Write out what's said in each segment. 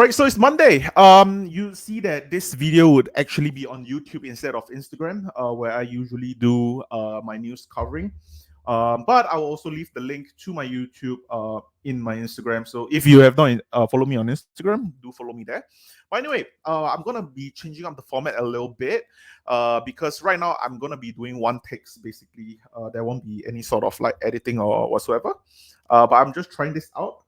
right, so it's Monday. You see that this video would actually be on YouTube instead of Instagram, where I usually do my news covering. But I will also leave the link to my YouTube in my Instagram. So if you have not followed me on Instagram, do follow me there. But anyway, I'm gonna be changing up the format a little bit because right now I'm gonna be doing one takes basically. There won't be any sort of like editing or whatsoever. But I'm just trying this out.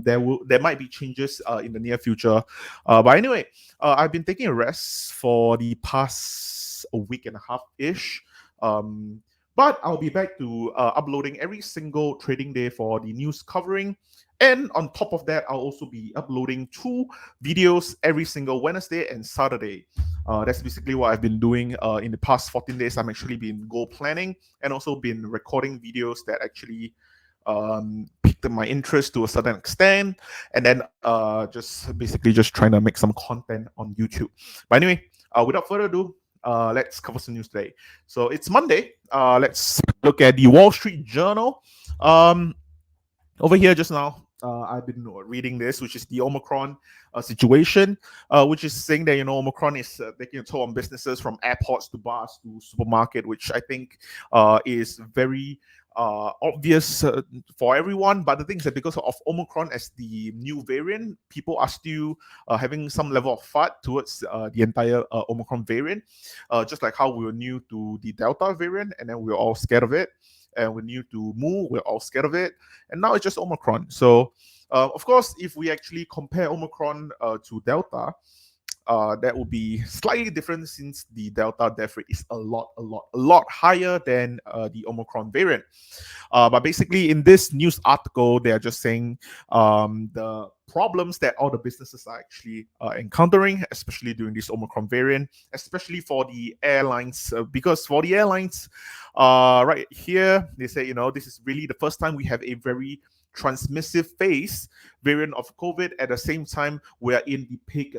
There might be changes in the near future. But anyway, I've been taking a rest for the past a week and a half ish. But I'll be back to uploading every single trading day for the news covering. And on top of that, I'll also be uploading 2 videos every single Wednesday and Saturday. That's basically what I've been doing in the past 14 days. I'm actually been goal planning and also been recording videos that actually piqued my interest to a certain extent, and then just basically just trying to make some content on YouTube. But anyway, without further ado, let's cover some news today. So it's Monday. Let's look at the Wall Street Journal. Over here just now, I've been reading this, which is the Omicron situation, which is saying that Omicron is taking a toll on businesses from airports to bars to supermarket, which I think is very obvious for everyone. But the thing is that because of Omicron as the new variant, people are still having some level of FUD towards the entire Omicron variant, just like how we were new to the Delta variant and then we were all scared of it. And we're new to Mu, we're all scared of it. And now it's just Omicron. So, of course, if we actually compare Omicron to Delta, that would be slightly different since the Delta death rate is a lot higher than the Omicron variant. But basically, in this news article, they are just saying the problems that all the businesses are actually encountering, especially during this Omicron variant, especially for the airlines, because for the airlines, right here, they say, this is really the first time we have a very transmissive phase variant of COVID. At the same time, we are in the peak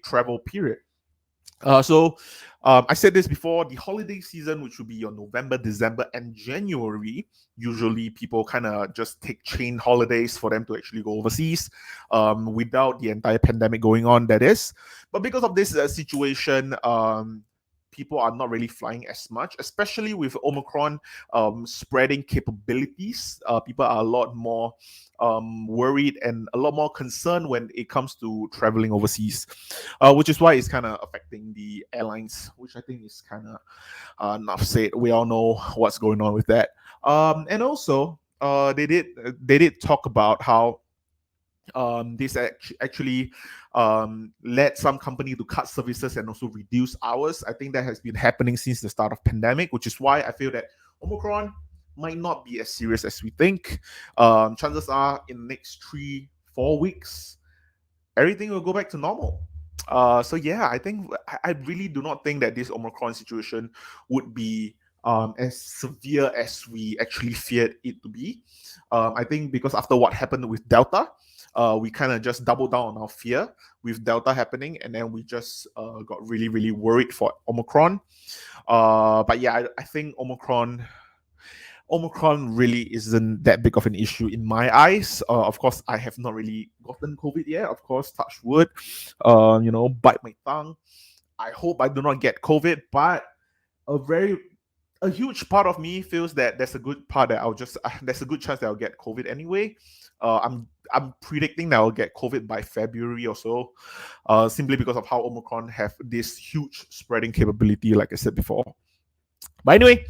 travel period. So I said this before, the holiday season, which will be on November, December, and January, usually people kind of just take chain holidays for them to actually go overseas without the entire pandemic going on, that is. But because of this situation, people are not really flying as much, especially with Omicron spreading capabilities. People are a lot more worried and a lot more concerned when it comes to traveling overseas, which is why it's kind of affecting the airlines, which I think is kind of enough said. We all know what's going on with that. And also, they did talk about how this actually led some company to cut services and also reduce hours. I think that has been happening since the start of pandemic, which is why I feel that Omicron might not be as serious as we think. Chances are in the next 3-4 weeks, everything will go back to normal. So yeah, I think I really do not think that this Omicron situation would be as severe as we actually feared it to be. I think because after what happened with Delta, we kind of just doubled down on our fear with Delta happening, and then we just got really worried for Omicron. But yeah, I think Omicron really isn't that big of an issue in my eyes. Of course, I have not really gotten COVID yet. Of course, touch wood, bite my tongue. I hope I do not get COVID, but a huge part of me feels that there's a good part that there's a good chance that I'll get COVID anyway. I'm predicting that I'll get COVID by February or so, simply because of how Omicron have this huge spreading capability, like I said before. But anyway,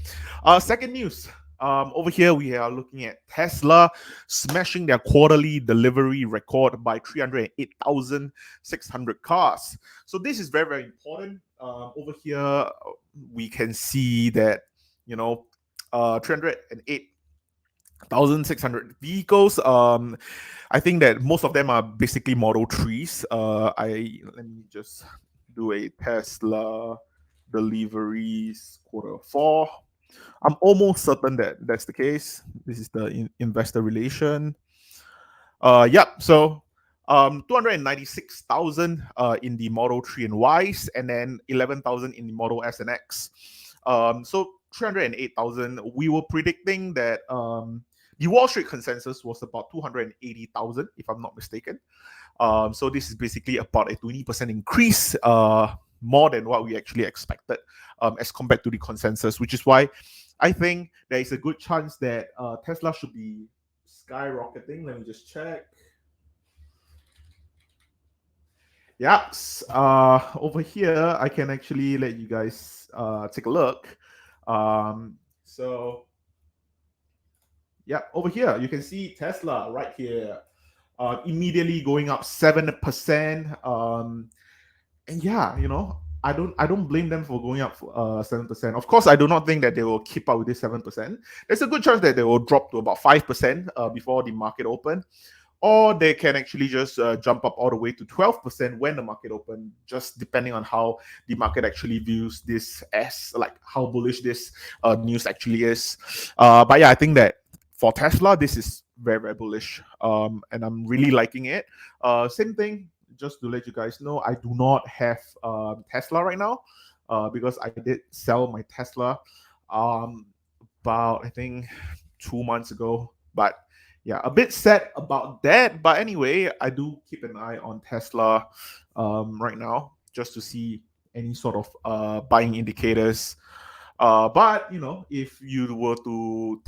second news. Over here, we are looking at Tesla smashing their quarterly delivery record by 308,600 cars. So this is very important. Over here, we can see that 308,600 vehicles. I think that most of them are basically Model 3s. Let me just do a Tesla deliveries Q4. I'm almost certain that that's the case. This is the investor relation. So 296,000 in the Model 3 and Ys, and then 11,000 in the Model S and X. So 308,000. We were predicting that the Wall Street consensus was about 280,000, if I'm not mistaken. So this is basically about a 20% increase, more than what we actually expected, as compared to the consensus, which is why I think there is a good chance that Tesla should be skyrocketing. Let me just check. Yeah, over here I can actually let you guys take a look. So yeah, over here you can see Tesla right here, immediately going up 7%. And yeah, I don't blame them for going up 7%. Of course, I do not think that they will keep up with this 7%. There's a good chance that they will drop to about 5% before the market open, or they can actually just jump up all the way to 12% when the market open, just depending on how the market actually views this, as like how bullish this news actually is. But yeah, I think that for Tesla, this is very, very bullish, and I'm really liking it. Same thing, just to let you guys know, I do not have Tesla right now, because I did sell my Tesla about, I think, 2 months ago. But yeah, a bit sad about that. But anyway, I do keep an eye on Tesla right now, just to see any sort of buying indicators. But if you were to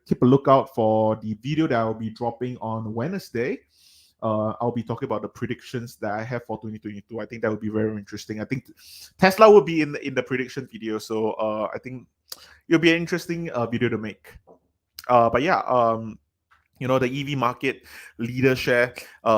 keep a lookout for the video that I'll be dropping on Wednesday, I'll be talking about the predictions that I have for 2022. I think that would be very interesting. I think Tesla will be in the prediction video, so I think it'll be an interesting video to make. But yeah, the EV market leader share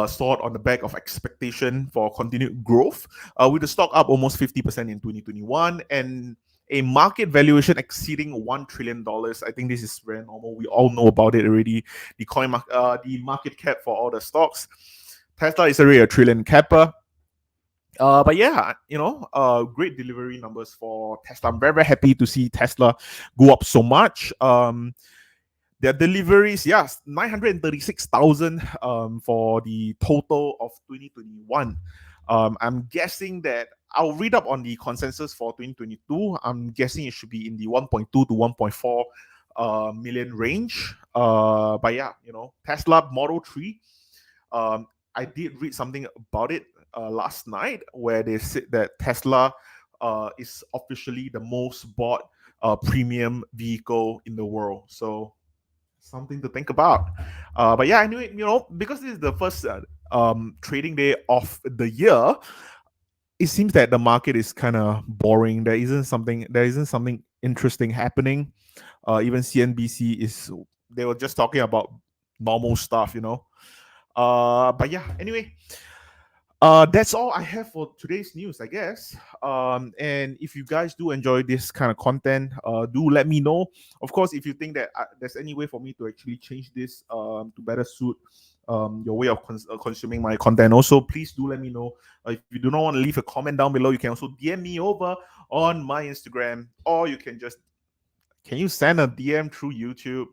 soared on the back of expectation for continued growth, with the stock up almost 50% in 2021 and a market valuation exceeding $1 trillion. I think this is very normal. We all know about it already. The market cap for all the stocks. Tesla is already a trillion capper. But yeah, great delivery numbers for Tesla. I'm very, very happy to see Tesla go up so much. Their deliveries, yes, 936,000 for the total of 2021. I'm guessing that I'll read up on the consensus for 2022. I'm guessing it should be in the 1.2 to 1.4 million range. But yeah, Tesla Model 3. I did read something about it last night, where they said that Tesla is officially the most bought premium vehicle in the world. So something to think about. But yeah, anyway, because this is the first trading day of the year, it seems that the market is kind of boring. There isn't something interesting happening. Even CNBC they were just talking about normal stuff. But yeah, anyway, that's all I have for today's news, I guess. And if you guys do enjoy this kind of content, do let me know. Of course, if you think that there's any way for me to actually change this to better suit your way of consuming my content, also please do let me know. If you do not want to leave a comment down below, you can also DM me over on my Instagram, or you can you send a DM through YouTube?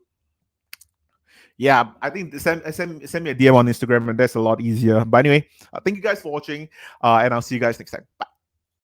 Yeah, I think send me a DM on Instagram, and that's a lot easier. But anyway, thank you guys for watching, and I'll see you guys next time. Bye.